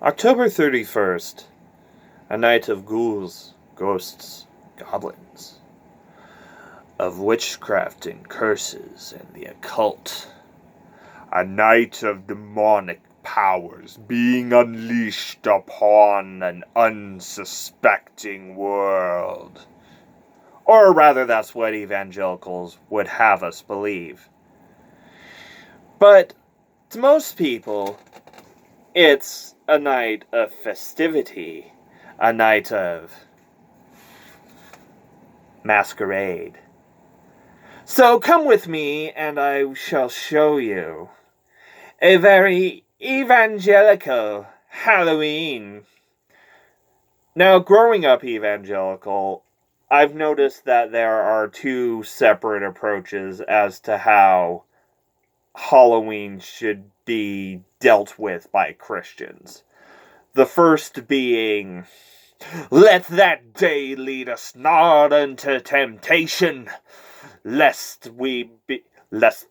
October 31st, a night of ghouls, ghosts, goblins, of witchcraft and curses and the occult. A night of demonic powers being unleashed upon an unsuspecting world. Or rather, that's what evangelicals would have us believe. But to most people, it's a night of festivity, a night of masquerade. So come with me and I shall show you a very evangelical Halloween. Now, growing up evangelical, I've noticed that there are two separate approaches as to how Halloween should be dealt with by Christians. The first being, let that day lead us not into temptation, lest the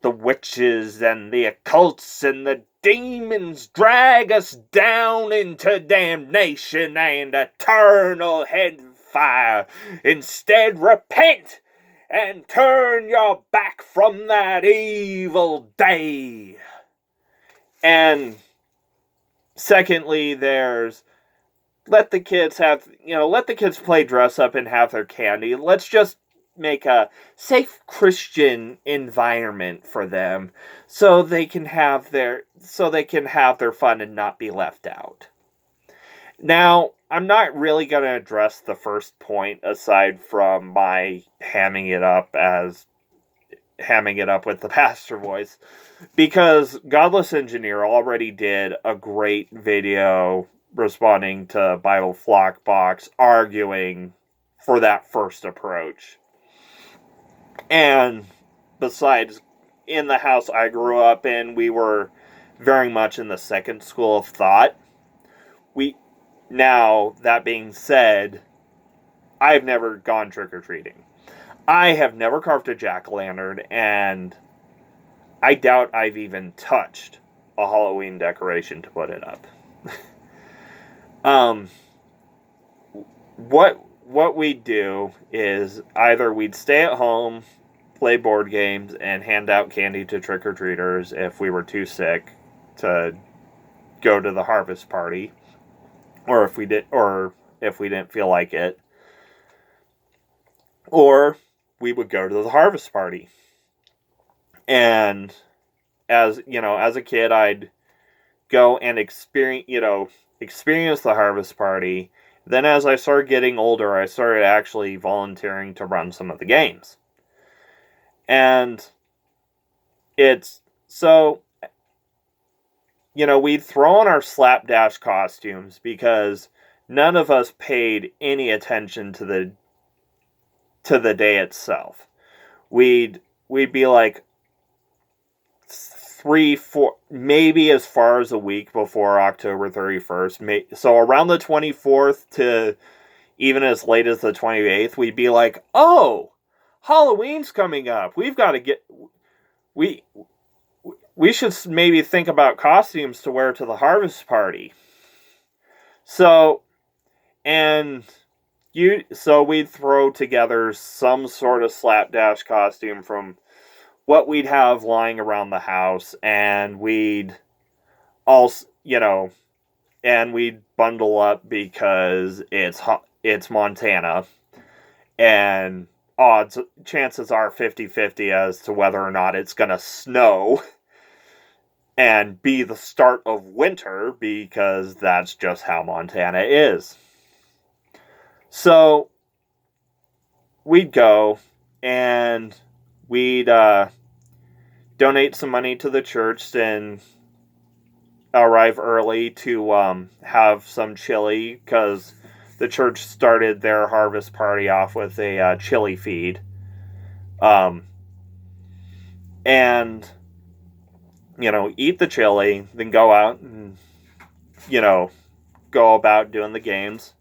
witches and the occults and the demons drag us down into damnation and eternal hellfire. Instead, repent and turn your back from that evil day. And secondly, there's let the kids play dress up and have their candy. Let's just make a safe Christian environment for them so they can have their fun and not be left out. Now, I'm not really going to address the first point aside from my hamming it up with the pastor voice, because Godless Engineer already did a great video responding to Bible Flockbox arguing for that first approach. And besides, in the house I grew up in, we were very much in the second school of thought. Now, that being said, I've never gone trick-or-treating. I have never carved a jack-o'-lantern, and I doubt I've even touched a Halloween decoration to put it up. What we'd do is either we'd stay at home, play board games, and hand out candy to trick-or-treaters if we were too sick to go to the harvest party, or if we didn't feel like it, or we would go to the harvest party. And as a kid, I'd go and experience the harvest party. Then as I started getting older, I started actually volunteering to run some of the games. And it's so, we'd throw on our slapdash costumes because none of us paid any attention to the day itself. We'd be like 3-4, maybe as far as a week before October 31st. So around the 24th to even as late as the 28th, we'd be like, oh, Halloween's coming up. We've got to get... We should maybe think about costumes to wear to the harvest party. So we'd throw together some sort of slapdash costume from what we'd have lying around the house, and we'd bundle up because it's Montana, and chances are 50-50 as to whether or not it's gonna snow and be the start of winter, because that's just how Montana is. So we'd go and we'd donate some money to the church and arrive early to have some chili, because the church started their harvest party off with a chili feed. And eat the chili, then go out and, go about doing the games.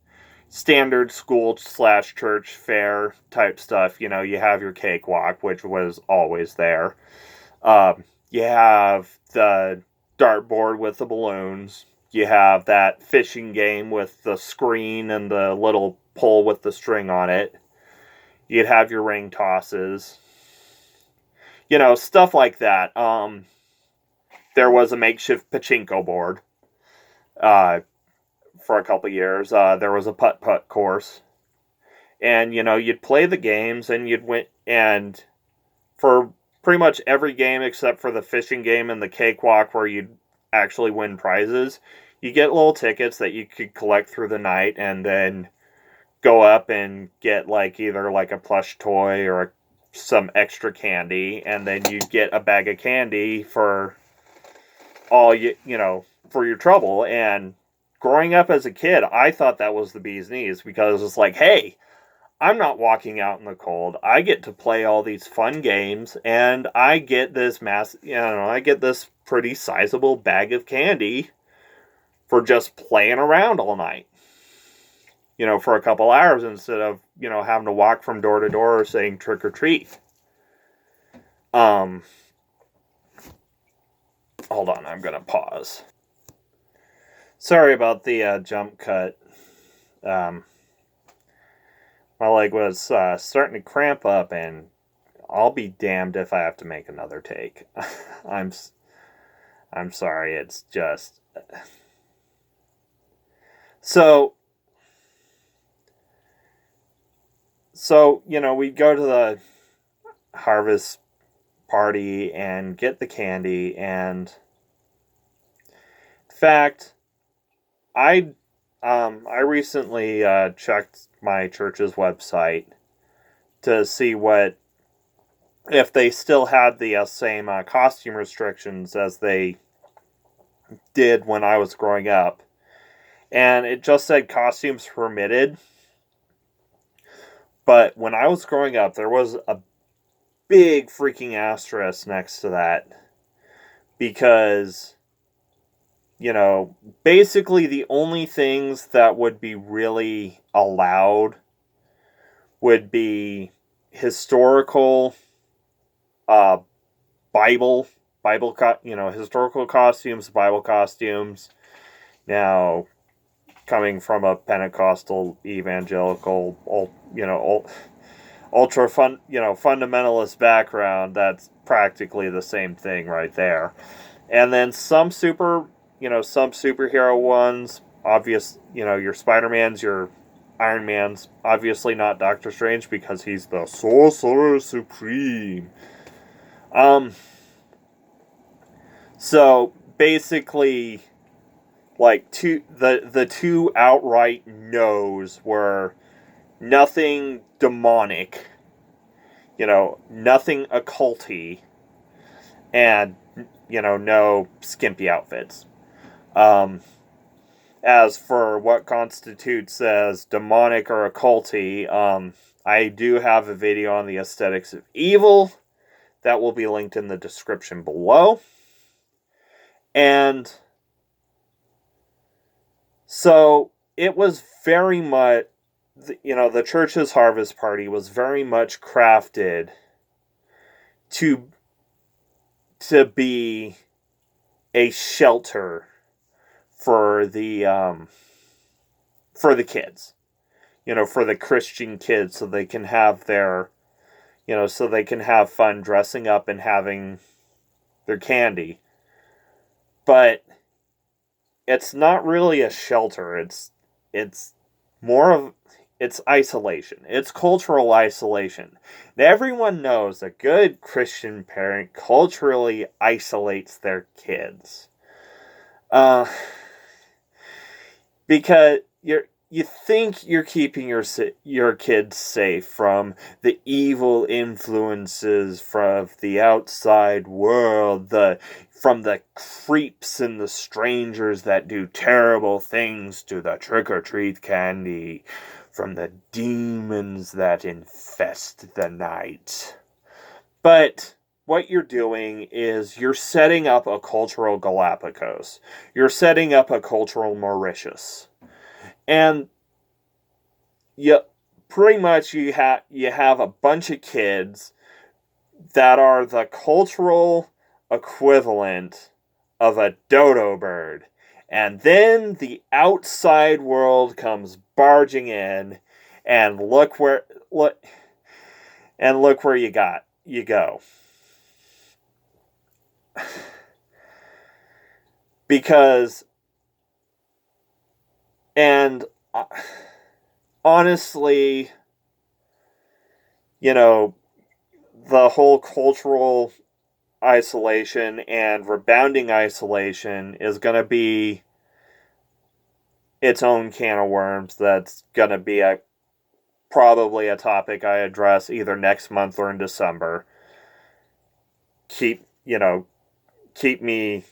Standard school/church fair type stuff. You have your cakewalk, which was always there. You have the dartboard with the balloons. you have that fishing game with the screen and the little pole with the string on it. You'd have your ring tosses. Stuff like that. There was a makeshift pachinko board for a couple years. There was a putt-putt course. And, you'd play the games and you'd win. And for pretty much every game except for the fishing game and the cakewalk where you'd actually win prizes, you get little tickets that you could collect through the night and then go up and get either a plush toy or some extra candy, and then you'd get a bag of candy for all for your trouble. And growing up as a kid, I thought that was the bee's knees, because it's like, hey, I'm not walking out in the cold. I get to play all these fun games, and I get this I get this pretty sizable bag of candy for just playing around all night. For a couple hours instead of, having to walk from door to door saying trick or treat. Hold on, I'm going to pause. Sorry about the jump cut. My leg was starting to cramp up, and I'll be damned if I have to make another take. I'm sorry, it's just... So, we'd go to the harvest party and get the candy, and in fact, I recently checked my church's website to see if they still had the same costume restrictions as they did when I was growing up. And it just said costumes permitted. But when I was growing up, there was a big freaking asterisk next to that. Because, basically the only things that would be really allowed would be historical, historical costumes, Bible costumes. Now, coming from a Pentecostal, evangelical, ultra fundamentalist background, that's practically the same thing right there. And then some superhero ones, obvious, your Spider-Mans, your Iron Man's, obviously not Doctor Strange because he's the Sorcerer Supreme. So basically, the two outright no's were nothing demonic, nothing occulty, and no skimpy outfits. As for what constitutes as demonic or occulty, I do have a video on the aesthetics of evil that will be linked in the description below. And so it was very much, the church's harvest party was very much crafted to be a shelter for the kids, for the Christian kids, so they can have so they can have fun dressing up and having their candy. But it's not really a shelter. It's more of, it's isolation. It's cultural isolation. And everyone knows a good Christian parent culturally isolates their kids. Because you think you're keeping your kids safe from the evil influences from the outside world, from the creeps and the strangers that do terrible things to the trick-or-treat candy, from the demons that infest the night. But what you're doing is you're setting up a cultural Galapagos. You're setting up a cultural Mauritius. And pretty much you have a bunch of kids that are the cultural equivalent of a dodo bird. And then the outside world comes barging in, and look where you go. Because, and honestly, the whole cultural isolation and rebounding isolation is going to be its own can of worms. That's going to be probably a topic I address either next month or in December. Keep me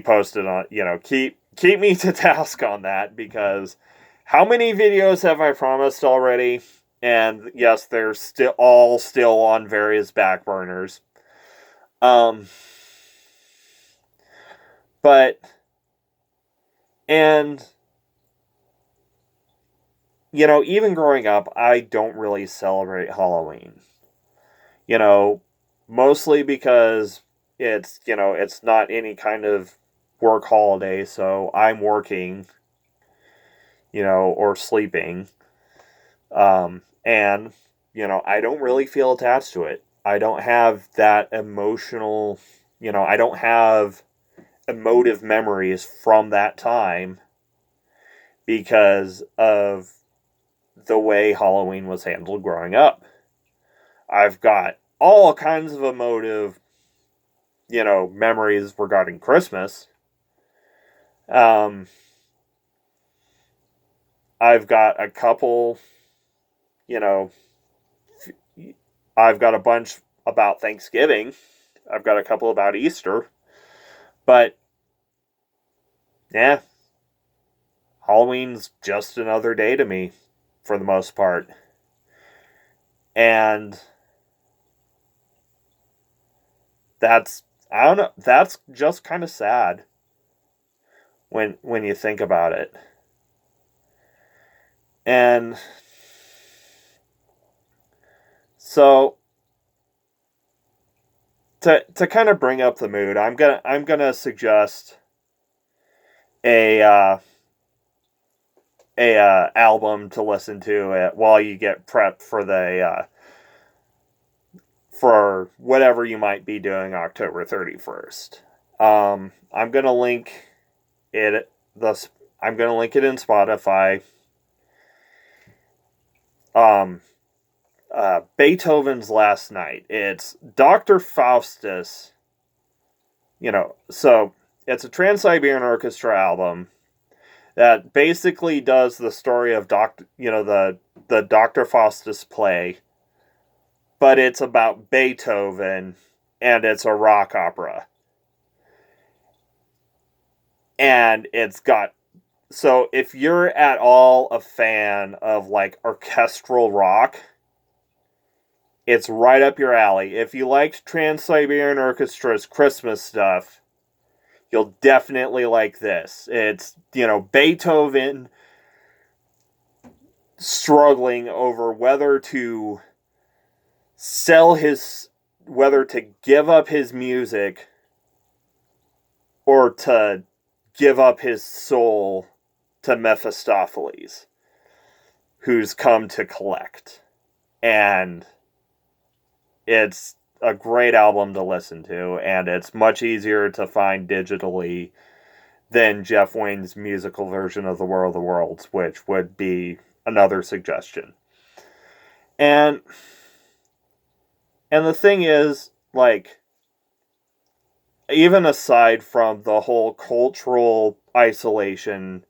posted on, keep me to task on that, because how many videos have I promised already? And yes, they're still on various back burners. But, and, even growing up, I don't really celebrate Halloween. Mostly because it's not any kind of work holiday, so I'm working, or sleeping. And, I don't really feel attached to it. I don't have that emotional, I don't have emotive memories from that time because of the way Halloween was handled growing up. I've got all kinds of emotive, memories regarding Christmas. I've got a couple, I've got a bunch about Thanksgiving. I've got a couple about Easter. But, yeah, Halloween's just another day to me, for the most part. And that's just kind of sad when you think about it. And so to kind of bring up the mood, I'm gonna suggest a album to listen to while you get prepped for whatever you might be doing October 31st. I'm gonna link it in Spotify. Beethoven's Last Night. It's Dr. Faustus. So it's a Trans-Siberian Orchestra album that basically does the story of the Dr. Faustus play, but it's about Beethoven, and it's a rock opera. And it's got, so if you're at all a fan of like orchestral rock, it's right up your alley. If you liked Trans-Siberian Orchestra's Christmas stuff, you'll definitely like this. It's, Beethoven struggling over whether to give up his music or to give up his soul to Mephistopheles, who's come to collect. And it's a great album to listen to, and it's much easier to find digitally than Jeff Wayne's musical version of The War of the Worlds, which would be another suggestion. And the thing is, like, even aside from the whole cultural isolation,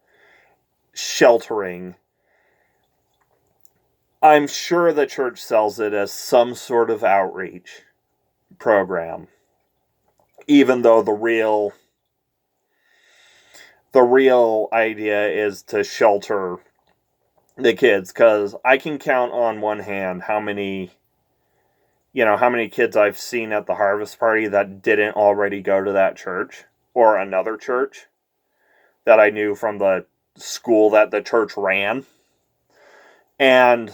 sheltering, I'm sure the church sells it as some sort of outreach program, even though the real idea is to shelter the kids, because I can count on one hand how many kids I've seen at the harvest party that didn't already go to that church or another church that I knew from the school that the church ran. And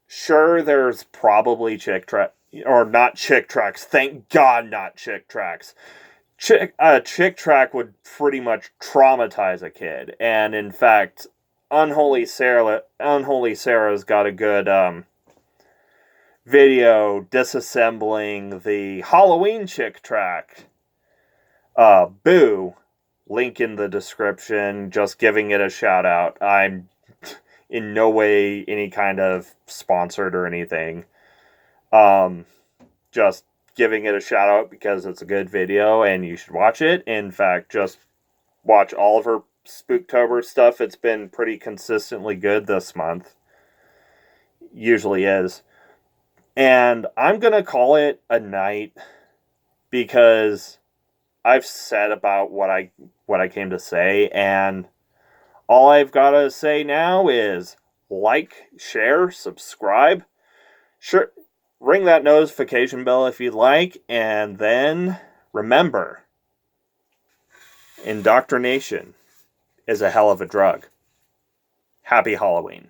sure, there's probably Chick tracts, or not Chick tracts. Thank God, not Chick tracts. Chick track would pretty much traumatize a kid. And in fact, Unholy Sarah's got a good video disassembling the Halloween Chick track. Boo. Link in the description. Just giving it a shout out. I'm in no way any kind of sponsored or anything. Just giving it a shout out because it's a good video and you should watch it. In fact, just watch all of her Spooktober stuff. It's been pretty consistently good this month. Usually is. And I'm going to call it a night because I've said about what I came to say, and all I've got to say now is like, share, subscribe. Sure, ring that notification bell if you'd like, and then remember, indoctrination is a hell of a drug. Happy Halloween.